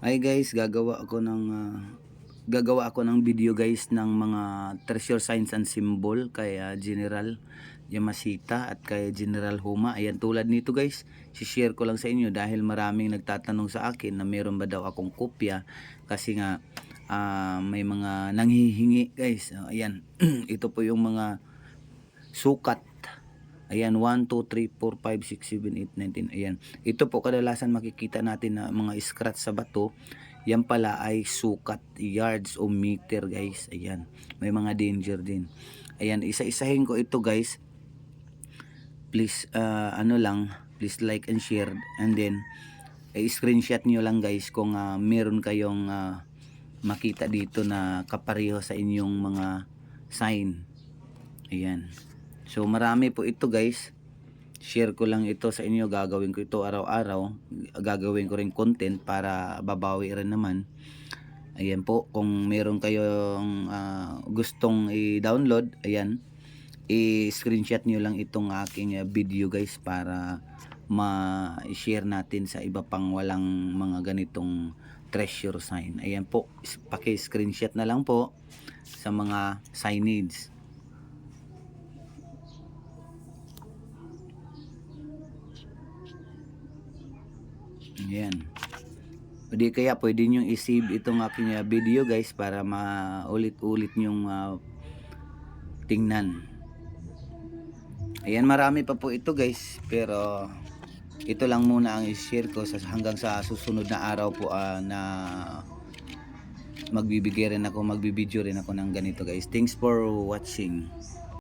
Hi guys, gagawa ako ng video guys ng mga treasure signs and symbol kay General Yamasita at kay General Huma. Ayan, tulad nito guys, si-share ko lang sa inyo dahil maraming nagtatanong sa akin na meron ba daw akong kopya kasi nga may mga nanghihingi guys. Ayan, ito po yung mga sukat. Ayan, 1, 2, 3, 4, 5, 6, 7, 8, 9, 10. Ayan. Ito po kadalasan makikita natin na mga scratch sa bato. Yan pala ay sukat, yards o meter guys. Ayan. May mga danger din. Ayan, isa-isahin ko ito guys. Please, please like and share. And then, screenshot nyo lang guys kung meron kayong makita dito na kapareho sa inyong mga sign. Ayan. So marami po ito guys. Share ko lang ito sa inyo. Gagawin ko ito araw-araw. Gagawin ko rin content para babawi rin naman. Ayan po. Kung meron kayong gustong i-download, ayan, i-screenshot nyo lang itong aking video guys para ma-share natin sa iba pang walang mga ganitong treasure sign. Ayan po. Paki-screenshot na lang po sa mga signage. Ayan. O di kaya pwede nyo i-save itong aking video guys para maulit-ulit nyong tingnan. Ayan, marami pa po ito guys, pero ito lang muna ang i-share ko hanggang sa susunod na araw po na magbibigay rin ako, magbibideo rin ako ng ganito guys. Thanks for watching.